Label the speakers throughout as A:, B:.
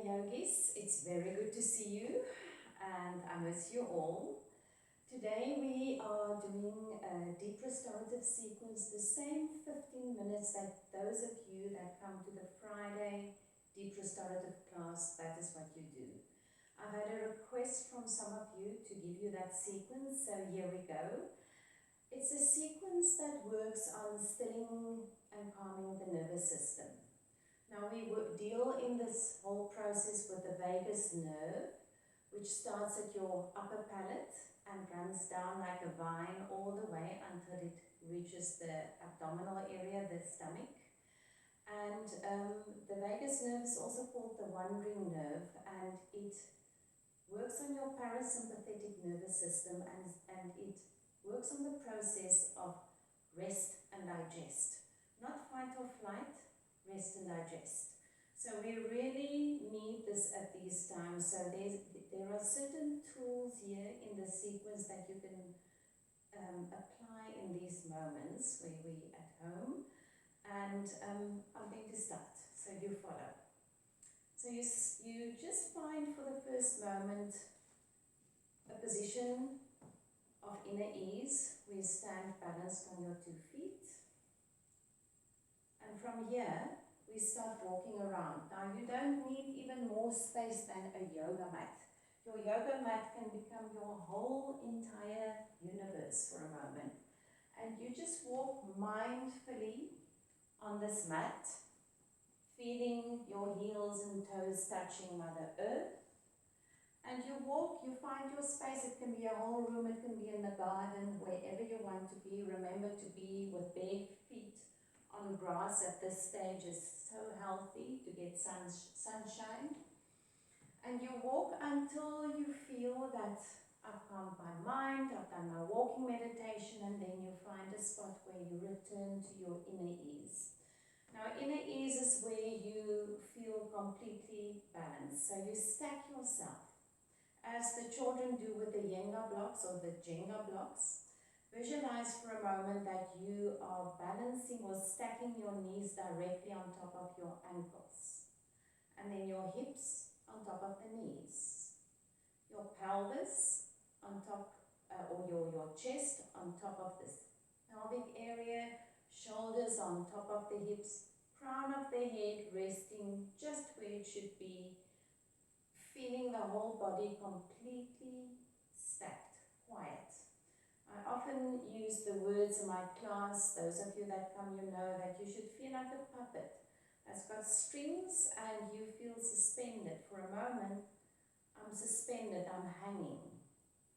A: yogis, it's very good to see you and I miss you all. Today we are doing a deep restorative sequence, the same 15 minutes that those of you that come to the Friday deep restorative class, that is what you do. I've had a request from some of you to give you that sequence, so here we go. It's a sequence that works on stilling and calming the nervous system. Now we deal in this whole process with the vagus nerve, which starts at your upper palate and runs down like a vine all the way until it reaches the abdominal area, the stomach. And the vagus nerve is also called the wandering nerve, and it works on your parasympathetic nervous system, and it works on the process of rest and digest. Not fight or flight, rest and digest. So we really need this at these times. So there are certain tools here in the sequence that you can apply in these moments where we're at home. And I'm going to start, so you follow. So you just find for the first moment a position of inner ease where you stand balanced on your 2 feet. And from here, we start walking around. Now, you don't need even more space than a yoga mat. Your yoga mat can become your whole entire universe for a moment. And you just walk mindfully on this mat, feeling your heels and toes touching Mother Earth. And you walk, you find your space. It can be a whole room, it can be in the garden, wherever you want to be. Remember to be with bare feet on grass at this stage is so healthy to get sunshine. And you walk until you feel that I've calmed my mind, I've done my walking meditation, and then you find a spot where you return to your inner ease. Now, inner ease is where you feel completely balanced. So you stack yourself, as the children do with the Jenga blocks or the Jenga blocks. Visualize for a moment that you are balancing or stacking your knees directly on top of your ankles. And then your hips on top of the knees. Your pelvis on top, or your chest on top of this pelvic area. Shoulders on top of the hips. Crown of the head resting just where it should be. Feeling the whole body completely stacked, quiet. I often use the words in my class. Those of you that come, you know that you should feel like a puppet that's got strings and you feel suspended. For a moment, I'm suspended, I'm hanging.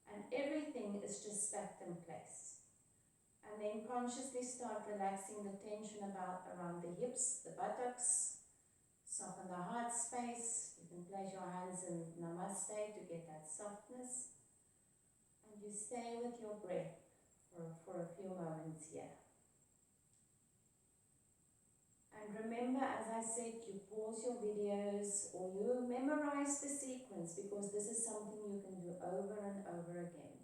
A: And everything is just stacked in place. And then consciously start relaxing the tension around the hips, the buttocks. Soften the heart space. You can place your hands in Namaste to get that softness. And you stay with your breath for a few moments here. And remember, as I said, you pause your videos or you memorize the sequence, because this is something you can do over and over again.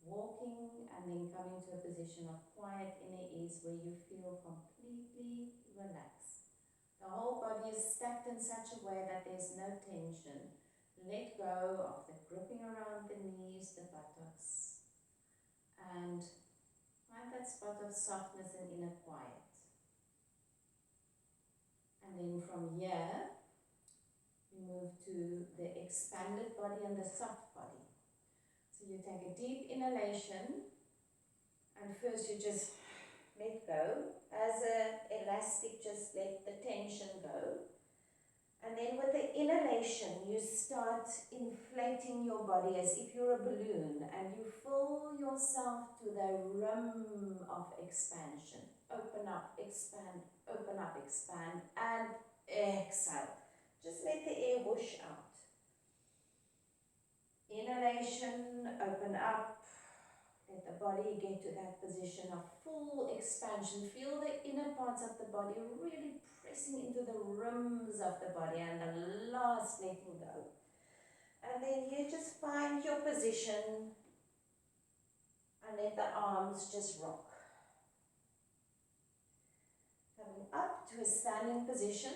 A: Walking and then coming to a position of quiet inner ease where you feel completely relaxed. The whole body is stacked in such a way that there's no tension. Let go of the gripping around the knees, the buttocks, and find that spot of softness and inner quiet. And then from here, we move to the expanded body and the soft body. So you take a deep inhalation, and first you just let go. As an elastic, just let the tension go. And then with the inhalation, you start inflating your body as if you're a balloon, and you fill yourself to the rim of expansion. Open up, expand, and exhale. Just let the air whoosh out. Inhalation, open up. Let the body get to that position of full expansion. Feel the inner parts of the body really pressing into the rims of the body, and the last letting go. And then you just find your position and let the arms just rock. Coming up to a standing position.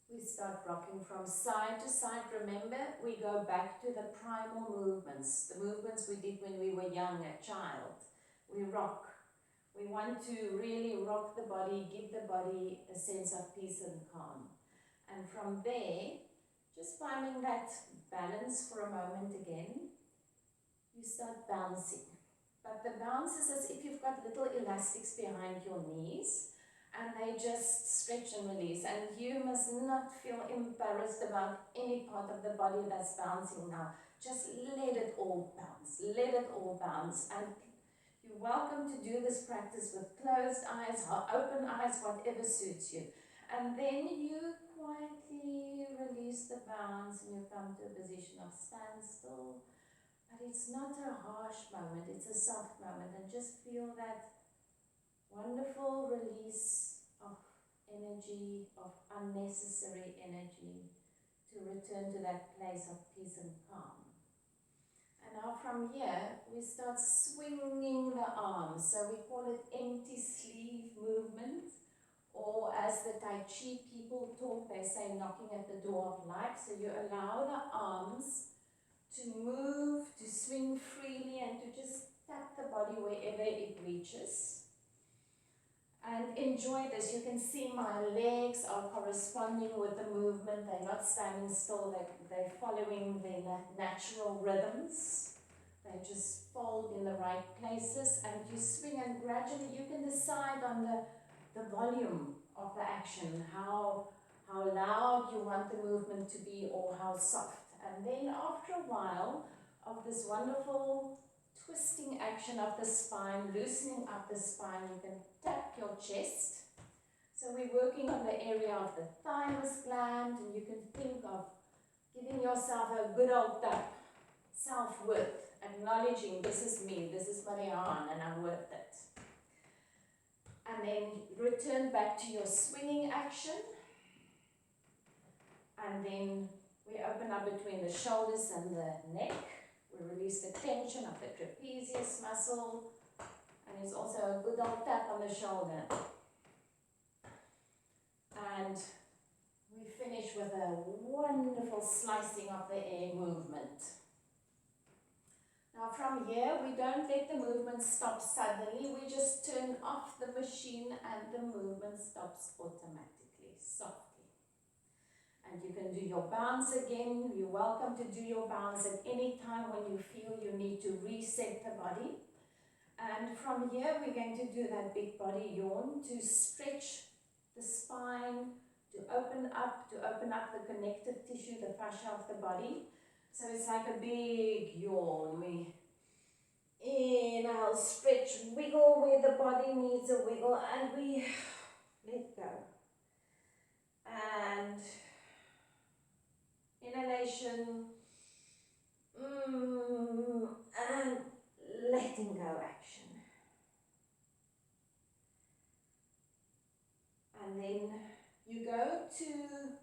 A: We start rocking from side to side. Remember, we go back to the primal movements, the movements we did when we were young, a child. We rock. We want to really rock the body, give the body a sense of peace and calm. And from there, just finding that balance for a moment again, you start bouncing. But the bounce is as if you've got little elastics behind your knees, and they just stretch and release. And you must not feel embarrassed about any part of the body that's bouncing now. Just let it all bounce. Let it all bounce. And you're welcome to do this practice with closed eyes, open eyes, whatever suits you. And then you quietly release the bounce and you come to a position of standstill. But it's not a harsh moment, it's a soft moment. And just feel that wonderful release of energy, of unnecessary energy, to return to that place of peace and calm. And now from here, we start swinging the arms. So we call it empty sleeve movement, or as the Tai Chi people talk, they say knocking at the door of life. So you allow the arms to move, to swing freely, and to just tap the body wherever it reaches. And enjoy this. You can see my legs are corresponding with the movement. They're not standing still. They're following their natural rhythms. They just fold in the right places. And you swing, and gradually you can decide on the volume of the action, how loud you want the movement to be or how soft. And then after a while of this wonderful twisting action of the spine, loosening up the spine, you can tap your chest. So we're working on the area of the thymus gland, and you can think of giving yourself a good old tap, self-worth, acknowledging this is me, this is Marianne, and I'm worth it. And then return back to your swinging action. And then we open up between the shoulders and the neck. We release the tension of the trapezius muscle, and it's also a good old tap on the shoulder. And we finish with a wonderful slicing of the air movement. Now from here, we don't let the movement stop suddenly. We just turn off the machine and the movement stops automatically, softly. And you can do your bounce again. You're welcome to do your bounce at any time when you feel you need to reset the body. And from here, we're going to do that big body yawn to stretch the spine, to open up the connective tissue, the fascia of the body. So it's like a big yawn. We inhale, stretch, wiggle where the body needs a wiggle, and we let go. And inhalation, and letting go action. And then you go to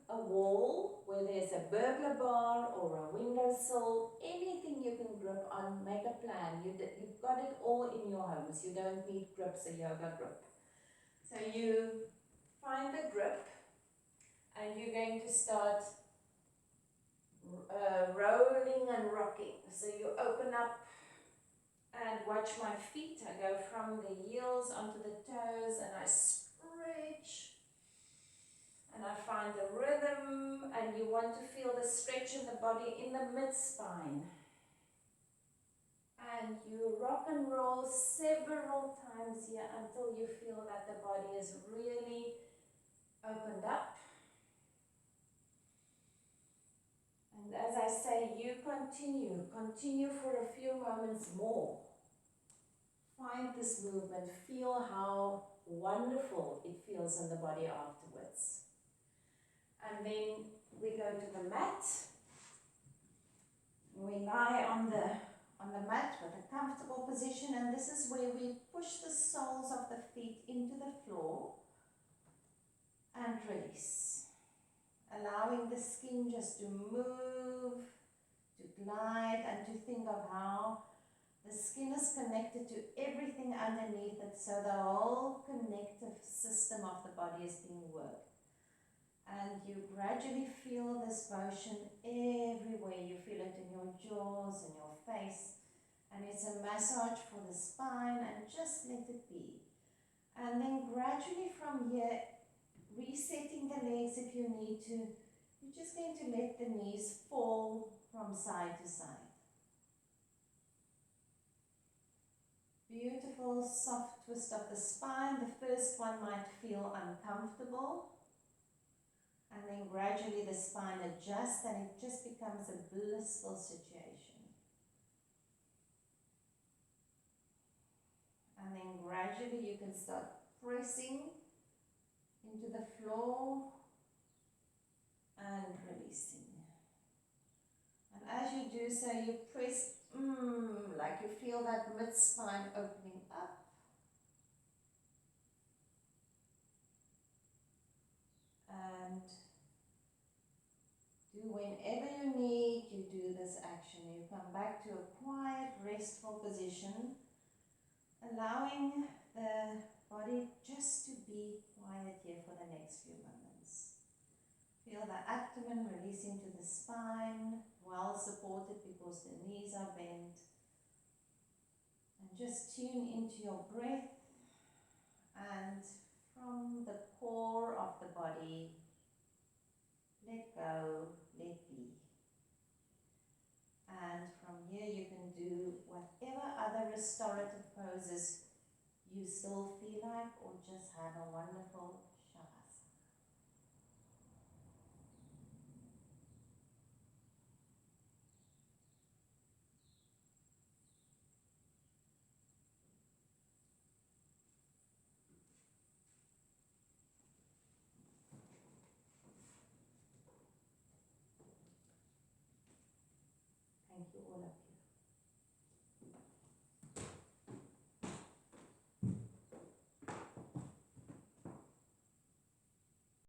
A: a wall where there's a burglar bar or a windowsill, anything you can grip on, make a plan. You've got it all in your homes. You don't need grips, a yoga grip. So you find the grip, and you're going to start rolling and rocking. So you open up and watch my feet. I go from the heels onto the toes, and I stretch. And I find the rhythm, and you want to feel the stretch in the body in the mid-spine. And you rock and roll several times here until you feel that the body is really opened up. And as I say, you continue for a few moments more. Find this movement, feel how wonderful it feels in the body afterwards. And then we go to the mat. We lie on the mat with a comfortable position, and this is where we push the soles of the feet into the floor and release. Allowing the skin just to move, to glide, and to think of how the skin is connected to everything underneath it, so the whole connective system of the body is being worked. And you gradually feel this motion everywhere. You feel it in your jaws, in your face. And it's a massage for the spine, and just let it be. And then gradually from here, resetting the legs if you need to. You're just going to let the knees fall from side to side. Beautiful soft twist of the spine. The first one might feel uncomfortable. And then gradually the spine adjusts and it just becomes a blissful situation. And then gradually you can start pressing into the floor and releasing. And as you do so, you press like you feel that mid-spine opening up. And do whenever you need, you do this action. You come back to a quiet, restful position, allowing the body just to be quiet here for the next few moments. Feel the abdomen releasing to the spine, well supported because the knees are bent. And just tune into your breath, and from the core of the body, let go, let be. And from here you can do whatever other restorative poses you still feel like, or just have a wonderful shavasana. Thank you, all of you.